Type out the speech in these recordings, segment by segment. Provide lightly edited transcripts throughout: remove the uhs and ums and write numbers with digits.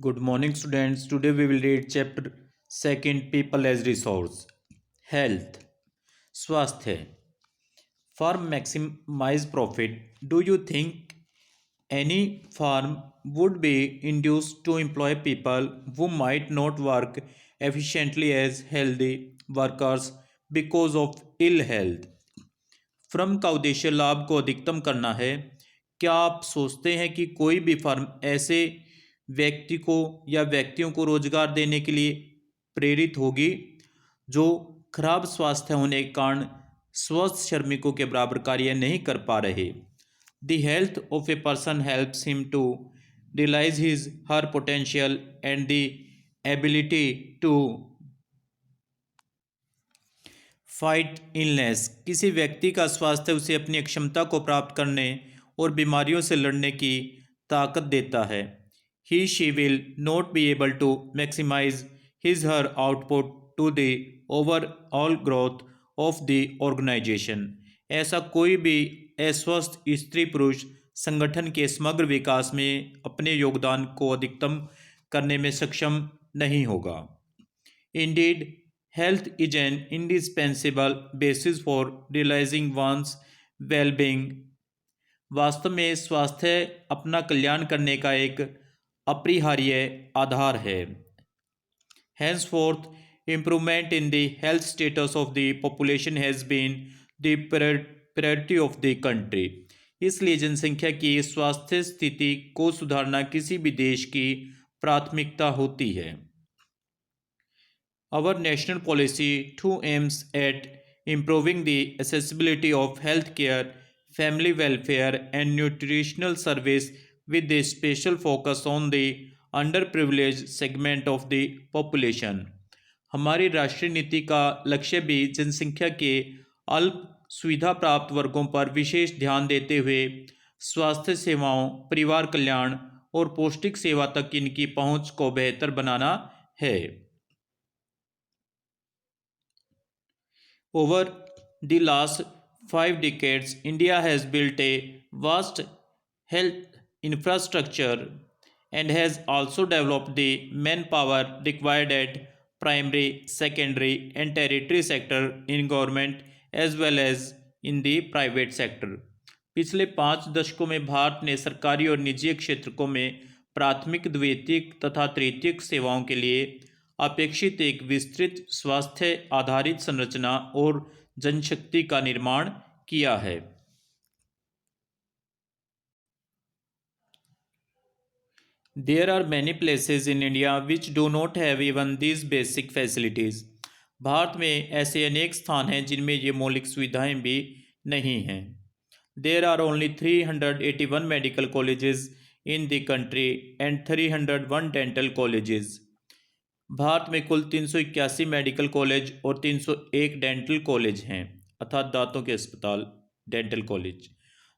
Good morning, students. Today we will read chapter second People as Resource. Health. Swasthya. For maximize profit, do you think any firm would be induced to employ people who might not work efficiently as healthy workers because of ill health? Firm का उद्देश्य लाभ को अधिकतम करना है। क्या आप सोचते हैं कि कोई भी फर्म ऐसे व्यक्ति को या व्यक्तियों को रोजगार देने के लिए प्रेरित होगी जो खराब स्वास्थ्य होने के कारण स्वस्थ श्रमिकों के बराबर कार्य नहीं कर पा रहे? The health of a person helps him to realise his her potential and the ability to fight illness. किसी व्यक्ति का स्वास्थ्य उसे अपनी क्षमता को प्राप्त करने और बीमारियों से लड़ने की ताकत देता है। He she will not be able to maximise his her output to the overall growth of the organisation. ऐसा कोई भी अस्वस्थ स्त्री पुरुष संगठन के समग्र विकास में अपने योगदान को अधिकतम करने में सक्षम नहीं होगा। Indeed health is an indispensable basis for realizing one's well-being। वास्तव में स्वास्थ्य अपना कल्याण करने का एक अपरिहार्य आधार है। Henceforth, improvement in the health status of the population has been the priority of the country। इसलिए जनसंख्या की स्वास्थ्य स्थिति को सुधारना किसी भी देश की प्राथमिकता होती है। Our national policy too aims at improving the accessibility of healthcare, family welfare, and nutritional service with a special focus on the underprivileged segment of the population। हमारी राष्ट्रीय नीति का लक्ष्य भी जनसंख्या के अल्प सुविधा प्राप्त वर्गों पर विशेष ध्यान देते हुए स्वास्थ्य सेवाओं, परिवार कल्याण और पौष्टिक सेवा तक इनकी पहुंच को बेहतर बनाना है। Over the last 5 decades, India has built a vast health infrastructure and has also developed the manpower required at primary, secondary, and tertiary sector in government as well as in the private sector। पिछले 5 दशकों में भारत ने सरकारी और निजी क्षेत्रों में प्राथमिक, द्वितीयक तथा तृतीयक सेवाओं के लिए अपेक्षित एक विस्तृत स्वास्थ्य आधारित संरचना और जनशक्ति का निर्माण किया है। There are many places in India which do not have even these basic facilities। Bharat में ऐसे अनेक स्थान हैं जिनमें ये मौलिक सुविधाएं भी नहीं हैं। There are only 381 medical colleges in the country and 301 dental colleges। Bharat में कुल 381 मेडिकल कॉलेज और 301 डेंटल कॉलेज हैं, अर्थात दांतों के अस्पताल, dental college.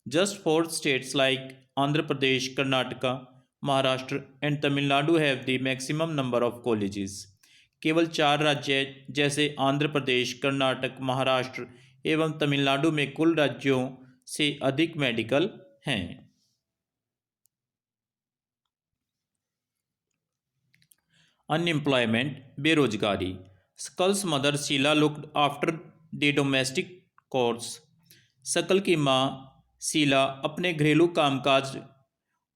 Just 4 states like Andhra Pradesh, Karnataka, Maharashtra and Tamil Nadu have the maximum number of colleges. केवल 4 राज्य जैसे आंध्र प्रदेश, कर्नाटक, महाराष्ट्र एवं तमिलनाडु में कुल राज्यों से अधिक मेडिकल हैं। अनएम्प्लॉयमेंट, बेरोजगारी। Sakal's mother Sheela looked after the domestic chores. Sakal की माँ शीला अपने घरेलू कामकाज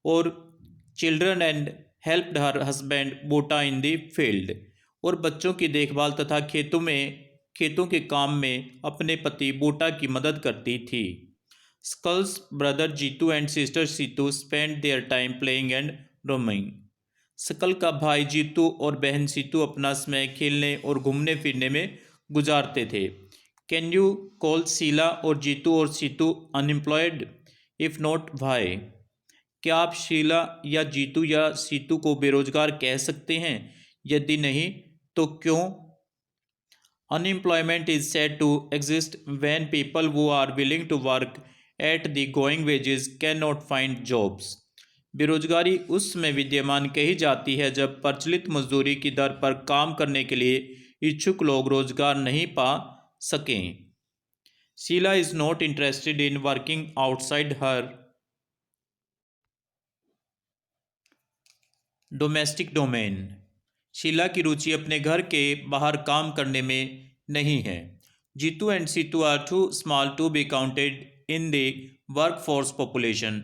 और children and helped her husband Bota in the field. और बच्चों की देखभाल तथा खेतों के काम में अपने पति बोटा की मदद करती थी। Sakal's brother Jeetu and sister Seetu spend their time playing and roaming. Sakal का भाई जीतू और बहन सीतू अपना समय खेलने और घूमने फिरने में गुजारते थे। कैन यू कॉल शीला और जीतू और Situ unemployed? If not why? क्या आप शीला या जीतू या सीतू को बेरोजगार कह सकते हैं? यदि नहीं तो क्यों? Unemployment is said to exist when people who are willing to work at the going wages can not find jobs. बेरोजगारी उस समय विद्यमान कही जाती है जब प्रचलित मजदूरी की दर पर काम करने के लिए इच्छुक लोग रोजगार नहीं पा सकें। Sheela is not interested in working outside her domestic domain. Sheela की रुचि अपने घर के बाहर काम करने में नहीं है। Jeetu and Seetu are too small to be counted in the workforce population.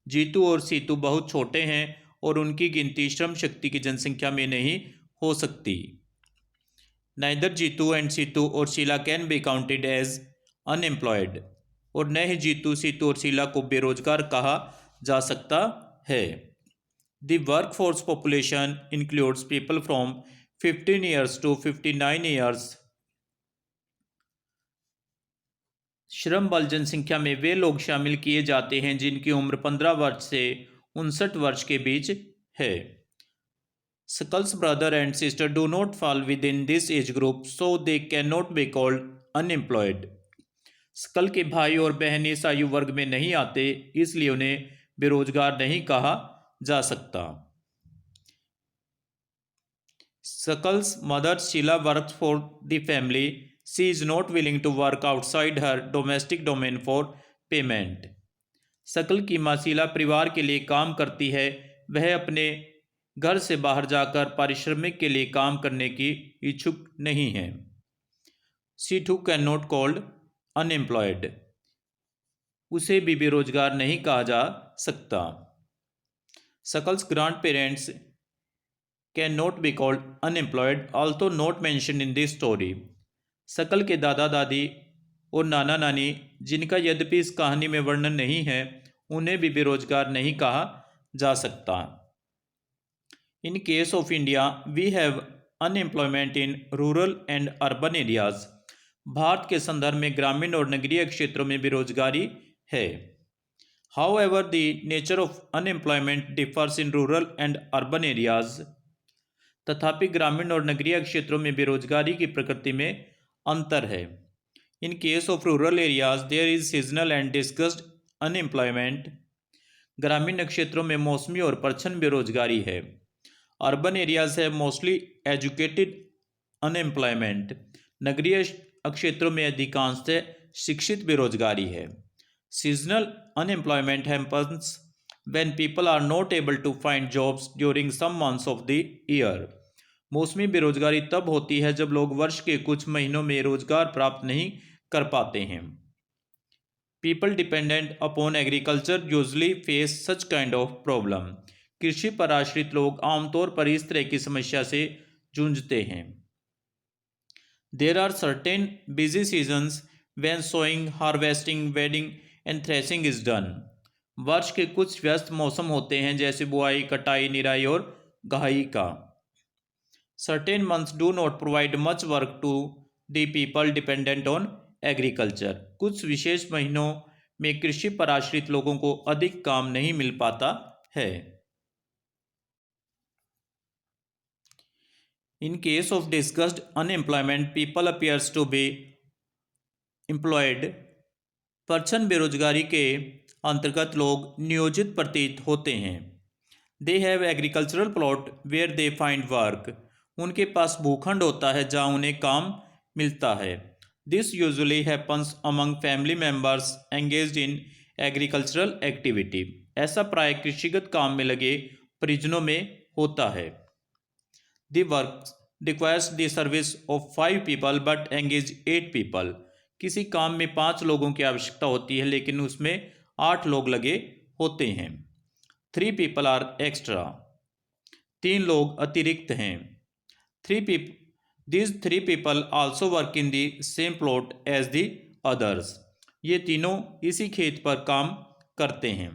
Jeetu और सीतू बहुत छोटे हैं और उनकी गिनती श्रम शक्ति की जनसंख्या में नहीं हो सकती। नाइदर जीतू एंड सीतू और Sheela can be counted as unemployed. और न ही जीतू, सीतू और शीला को बेरोजगार कहा जा सकता है। The workforce population includes people from 15 years to 59 years. श्रम बल जनसंख्या में वे लोग शामिल किए जाते हैं जिनकी उम्र 15 वर्ष से 59 वर्ष के बीच है। Skulls brother and sister do not fall within this age group, so they cannot be called unemployed. स्कल के भाई और बहन इस आयु वर्ग में नहीं आते, इसलिए उन्हें बेरोजगार नहीं कहा जा सकता। Skulls' mother Sheila works for the family. She is not willing to work outside her domestic domain for payment. शकल की माँ शीला परिवार के लिए काम करती है। वह अपने घर से बाहर जाकर पारिश्रमिक के लिए काम करने की इच्छुक नहीं है। She too cannot called unemployed. उसे भी बेरोजगार नहीं कहा जा सकता। Skulls' grandparents cannot be called unemployed, although not mentioned in this story. शकल के दादा दादी और नाना नानी, जिनका यद्यपि इस कहानी में वर्णन नहीं है, उन्हें भी बेरोजगार नहीं कहा जा सकता। In case of India, we have unemployment in rural and urban areas. Bharat के संदर्भ में ग्रामीण और नगरीय क्षेत्रों में बेरोजगारी है। However, the nature of unemployment differs in rural and urban areas. तथापि ग्रामीण और नगरीय क्षेत्रों में बेरोजगारी की प्रकृति में अंतर है। In case of rural areas there is seasonal and disguised unemployment. ग्रामीण क्षेत्रों में मौसमी और परछन बेरोजगारी है। Urban areas has mostly educated unemployment. नगरीय क्षेत्रों में अधिकांशतः शिक्षित बेरोजगारी है। Seasonal unemployment happens when people are not able to find jobs during some months of the year. मौसमी बेरोजगारी तब होती है जब लोग वर्ष के कुछ महीनों में रोजगार प्राप्त नहीं कर पाते हैं। People dependent upon agriculture usually face such kind of problem. कृषि पर आश्रित लोग आमतौर पर इस तरह की समस्या से जूझते हैं। There are certain busy seasons when sowing, harvesting, weeding and threshing is done. वर्ष के कुछ व्यस्त मौसम होते हैं जैसे बुआई, कटाई, निराई और गहाई का। Certain months do not provide much work to the people dependent on agriculture. कुछ विशेष महीनों में कृषि पर आश्रित लोगों को अधिक काम नहीं मिल पाता है। In case of discussed unemployment, people appears to be employed. परछन बेरोजगारी के अंतर्गत लोग नियोजित प्रतीत होते हैं। They have agricultural plot where they find work. उनके पास भूखंड होता है जहाँ उन्हें काम मिलता है। This usually happens among family members engaged in agricultural activity. ऐसा प्राय कृषिगत काम में लगे परिजनों में होता है। The work requires the service of 5 people but engage 8 people. किसी काम में 5 लोगों की आवश्यकता होती है लेकिन उसमें 8 लोग लगे होते हैं। 3 people आर एक्स्ट्रा। 3 लोग अतिरिक्त हैं। These 3 people also work in the same plot as the others. ये तीनों इसी खेत पर काम करते हैं।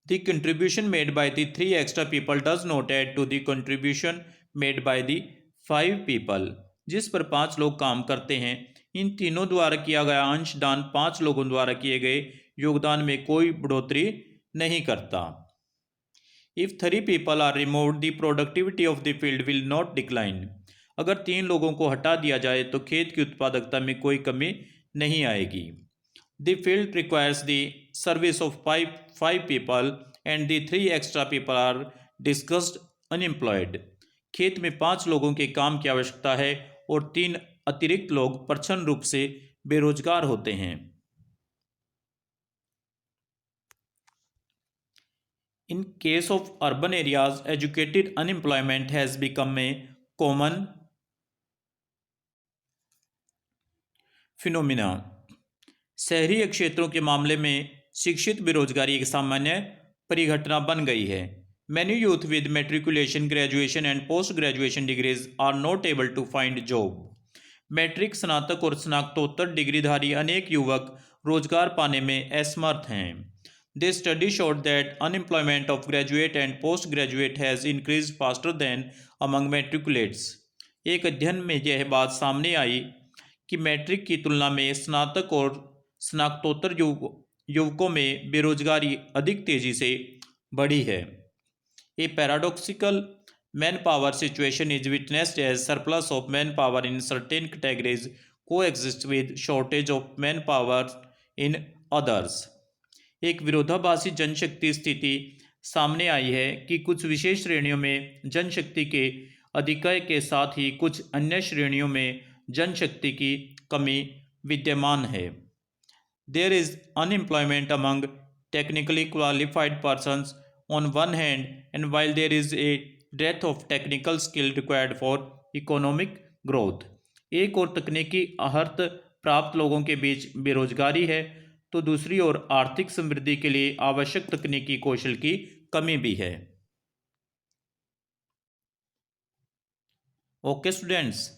The contribution made by the 3 extra people does not add to the contribution made by the 5 people. जिस पर 5 लोग काम करते हैं, इन तीनों द्वारा किया गया अंशदान 5 लोगों द्वारा किए गए योगदान में कोई बढ़ोतरी नहीं करता। If 3 people are removed, the productivity of the field will not decline. अगर 3 लोगों को हटा दिया जाए तो खेत की उत्पादकता में कोई कमी नहीं आएगी। The field requires the service of 5 people and the 3 extra people are discussed unemployed. खेत में 5 लोगों के काम की आवश्यकता है और 3 अतिरिक्त लोग प्रच्छन्न रूप से बेरोजगार होते हैं। In case of urban areas, educated unemployment has become a common phenomena. शहरी क्षेत्रों के मामले में शिक्षित बेरोजगारी एक सामान्य परिघटना बन गई है. Many youth with matriculation, graduation and post graduation degrees are not able to find job. Matric, स्नातक और स्नातकोत्तर डिग्रीधारी अनेक युवक रोजगार पाने में असमर्थ हैं. This study showed that unemployment of graduate and postgraduate has increased faster than among matriculates. एक अध्ययन में यह बात सामने आई कि मैट्रिक की तुलना में स्नातक और स्नातकोत्तर युवकों में बेरोजगारी अधिक तेजी से बढ़ी है. A paradoxical manpower situation is witnessed as surplus of manpower in certain categories coexist with shortage of manpower in others. एक विरोधाभासी जनशक्ति स्थिति सामने आई है कि कुछ विशेष श्रेणियों में जनशक्ति के अधिक्य के साथ ही कुछ अन्य श्रेणियों में जनशक्ति की कमी विद्यमान है. There is unemployment among technically qualified persons on one hand, and while there is a dearth of technical skill required for economic growth. एक और तकनीकी अर्हत प्राप्त लोगों के बीच बेरोजगारी है, तो दूसरी ओर आर्थिक समृद्धि के लिए आवश्यक तकनीकी कौशल की कमी भी है. Okay students,